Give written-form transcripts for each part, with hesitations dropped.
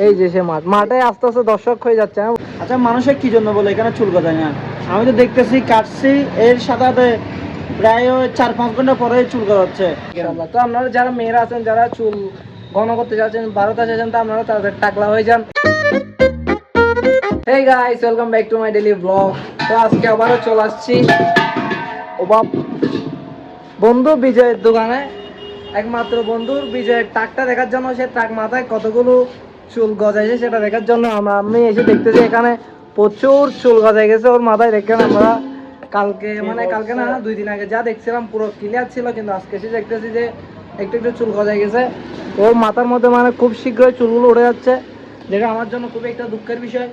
এই যে সে মাঠে আস্তে আস্তে দর্শক হয়ে যাচ্ছে। আচ্ছা, মানুষের কি জন্য বলে এখানে চুল গজায় না? আমি তো দেখতেছি কাটছি, এর সাথে সাথে প্রায় 4-5 ঘন্টা পরে চুল গজাচ্ছে। তো আপনারা যারা মেয়েরা আছেন, যারা চুল ঘন করতে যাচ্ছেন, ভারতে চাচ্ছেন, তো আপনারা তাদের টাকলা হয়ে যান। Hey guys, welcome back to my daily blog. তো আজকে আবারও চলে আসছি বন্ধু বিজয়ের দোকানে, একমাত্র বন্ধুর বিজয়ের টাকটা দেখার জন্য। সে টাক মাথায় কতগুলো চুল গজাইছে সেটা দেখার জন্য আমি এসে দেখতেছি এখানে প্রচুর চুল গজাই গেছে ওর মাথায়। দেখেন আমরা কালকে না 2 দিন আগে যা দেখছিলাম পুরো ক্লিয়ার ছিল, কিন্তু আজকে এসে দেখতেছি যে একটু একটু চুল গজাই গেছে ওর মাথার মধ্যে। খুব শীঘ্রই চুলগুলো উড়ে যাচ্ছে, যেটা আমার জন্য খুবই একটা দুঃখের বিষয়।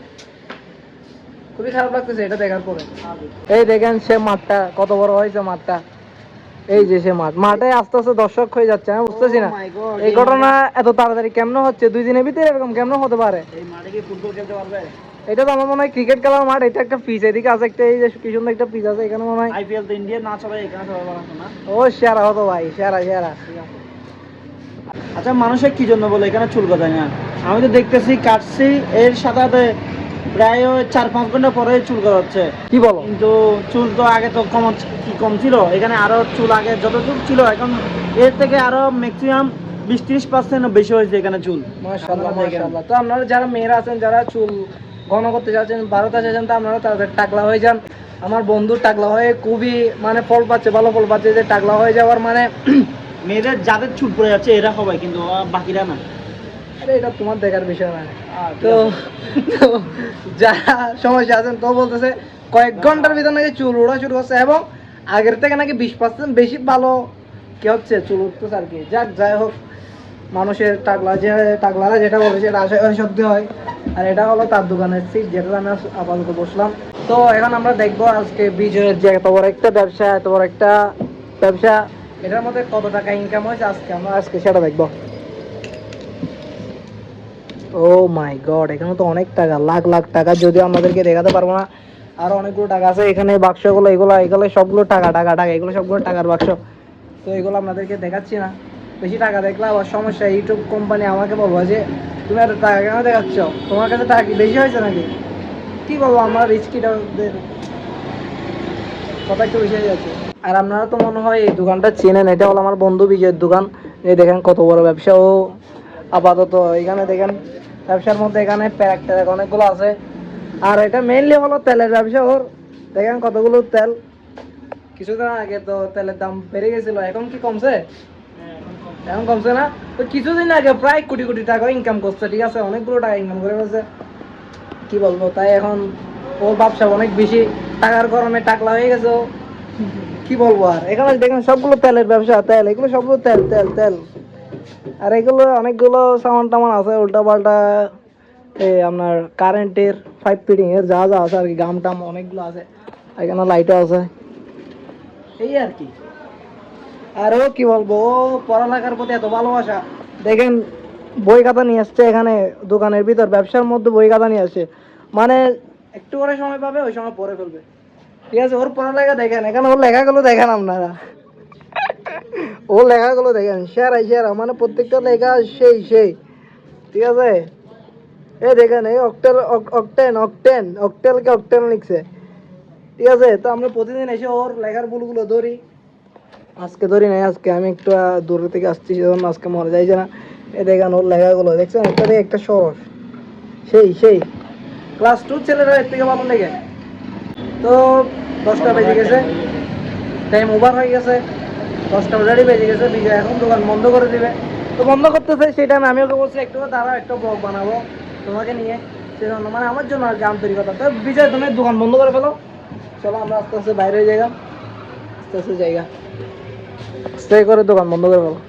খুবই খারাপ লাগতেছে এটা দেখার পরে। এই দেখেন সে মাঠটা কত বড় হয়েছে মাঠটা। এই যে সে মাঠে আস্তে আস্তে দর্শক হয়ে যাচ্ছে। আমি বুঝতেছি না এই ঘটনা এত তাড়াতাড়ি কেমন হচ্ছে, 2 দিনের ভিতরে এরকম কেমন হতে পারে। এই মাঠে কি ফুটবল খেলতে পারবে? এটা তো আমার মনে হয় ক্রিকেট খেলার মাঠ। এটা একটা পিচ, এদিকে আছে একটা, এই যে কি সুন্দর একটা পিচ আছে এখানে মনে হয়। আইপিএল তো ইন্ডিয়া না চলে, এখানে সবাই বানাতো না। ও সেরা হতো ভাই, সেরা সেরা। আচ্ছা, মানুষের কি জন্য বলে এখানে চুল গজায় না? আমি তো দেখতেছি কাটছি, এর সাথে সাথে প্রায় 4-5 ঘন্টা পরে চুল গজাচ্ছে। কি বলো? কিন্তু চুল তো আগে তো কম ছিল, এখানে আরো চুল আগে যত চুল ছিল এখন এর থেকে আরো ম্যাক্সিমাম 20-30% বেশি হয়েছে এখানে চুল। মাশাআল্লাহ মাশাআল্লাহ। তো আপনারা যারা মেয়েরা আছেন, যারা চুল ঘন করতে যাচ্ছেন, ভারতে চাচ্ছেন, তো আপনারা তাদের টাকলা হয়ে যান। আমার বন্ধু টাকলা হয়ে খুবই ফল পাচ্ছে, ভালো ফল পাচ্ছে। যে টাকলা হয়ে যাওয়ার মেয়েদের যাদের চুল পড়ে যাচ্ছে এরা সবাই, কিন্তু বাকিরা না। আরে এটা তোমার দেখার বিষয় না। তো যারা সমস্যা আছেন তো বলতেছে কয়েক ঘন্টার ভিতর নাকি চুল ওড়া শুরু হচ্ছে, এবং আগের থেকে নাকি 20% বেশি ভালো কি হচ্ছে, চুল উঠতেছে আর কি। যাই হোক, মানুষের টাকলারা যেটা বলে সেটা আশা করে সত্যি হয়। আর এটা হলো তার দোকানের সিট, যেটা আমি আপাতত বসলাম। তো এখন আমরা দেখবো আজকে বিজয়ের যে এত বড় একটা ব্যবসা, এত বড় একটা ব্যবসা, এটার মধ্যে কত টাকা ইনকাম হয়েছে আজকে সেটা দেখবো। ও মাই গড, এখানে তো অনেক টাকা, লাখ লাখ টাকা, যদিও আমাদেরকে দেখাতে পারবো না। আর অনেকগুলো টাকা আছে এখানে, বাক্সগুলো এগুলো সবগুলো টাকা টাকা টাকা, এগুলো সবগুলো টাকার বাক্স। তো এগুলো আপনাদেরকে দেখাচ্ছি না, বেশি টাকা দেখলে আবার সমস্যা। ইউটিউব কোম্পানি আমাকে বলবো যে তুমি এত টাকা কেন দেখাচ্ছ, তোমার কাছে টাকা কি বেশি হয়েছে নাকি? কি বলবো, আমার রিস্কিটাদের কথা একটু বেশি হয়ে যাচ্ছে। আর আপনারা তো মনে হয় এই দোকানটা চেনেন, এটা হলো আমার বন্ধু বিজয়ের দোকান। এই দেখেন কত বড় ব্যবসা ও আপাতত। এখানে দেখেন ব্যবসার মধ্যে এখানে প্যাক ট্যাক অনেকগুলো আছে। আর এটা মেইনলি হলো তেলের ব্যবসা ওর। দেখেন কতগুলো তেল। কিছুদিন আগে তো তেলের দাম বেড়ে গেছিল, এখন কি কমছে? এখন কমছে না? তো কিছুদিন আগে প্রায় কোটি কোটি টাকা ইনকাম করছে, ঠিক আছে, অনেকগুলো টাকা ইনকাম করে ফেলছে। কি বলবো, তাই এখন ওর ব্যবসা অনেক বেশি, টাকার গরমে টাকলা হয়ে গেছে ও। কি বলবো, আর এখানে দেখেন সবগুলো তেলের ব্যবসা, তেল, এগুলো সবগুলো তেল তেল তেল। আর এগুলো অনেকগুলো সামান টামান আছে উল্টা পাল্টা, আপনার কারেন্টের পাইপ ফিটিং এর যা যা আছে আর কি, গাম টাম অনেকগুলো আছে। এখানে লাইটও আছে, এই আর কি। আর ও কি বলবো, ও পড়ালেখার প্রতি এত ভালোবাসা। দেখেন বই খাতা নিয়ে আসছে এখানে দোকানের ভিতর, ব্যবসার মধ্যে বই খাতা নিয়ে আসছে। একটু করে সময় পাবে, ওই সময় পড়ে ফেলবে, ঠিক আছে। ওর পড়ালেখা দেখেন, এখানে ওর লেখাগুলো দেখেন আপনারা। ও লেখাগুলো দেখেন, সেরা সেরা, প্রত্যেকটা লেখা সেই সেই, ঠিক আছে। এই দেখেন, এই অক্টেলকে অক্টেন লিখছে, ঠিক আছে। তো আমরা প্রতিদিন এসে ওর লেখার ভুলগুলো ধরি। আজকে ধরি নাই, আজকে আমি একটু দূর থেকে আসছি, সেজন্য আজকে মনে যাইছে না। এই দেখেন ওর লেখাগুলো দেখছেন, একটা থেকে একটা সরস, সেই সেই। ক্লাস 2 ছেলেরা এর থেকে ভালো লেগে। তো 10টা বেজে গেছে, টাইম ওভার হয়ে গেছে, 10টা অলরেডি বেজে গেছে। বিজয় এখন দোকান বন্ধ করে দিবে। তো বন্ধ করতেছে সেই টাইম আমি ওকে বলছি একটু দাঁড়াও, একটা ব্লগ বানাবো তোমাকে নিয়ে, সেজন্য আমার জন্য আর কি আন্তরিকতা। তো বিজয় তুমি দোকান বন্ধ করে ফেলো, চলো আমরা আস্তে আস্তে বাইরে জায়গা, আস্তে আস্তে জায়গা স্টে করে দোকান বন্ধ করে ফেলো।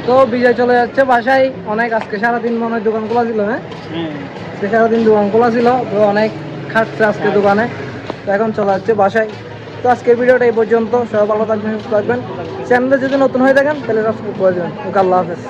তো বিজয় চলে যাচ্ছে বাসায়। অনেক আজকে সারাদিন মনে হয় দোকান খোলা ছিল, হ্যাঁ? আজকে সারাদিন দোকান খোলা ছিল, তো অনেক খাটছে আজকে দোকানে, তো এখন চলে যাচ্ছে বাসায়। তো আজকের ভিডিওটা এই পর্যন্ত। সবাই ভালো থাকবেন, সুস্থ থাকবেন। চ্যানেলে যদি নতুন হয়ে থাকেন তাহলে সাবস্ক্রাইব করে দেবেন। ওকে, আল্লাহ হাফেজ।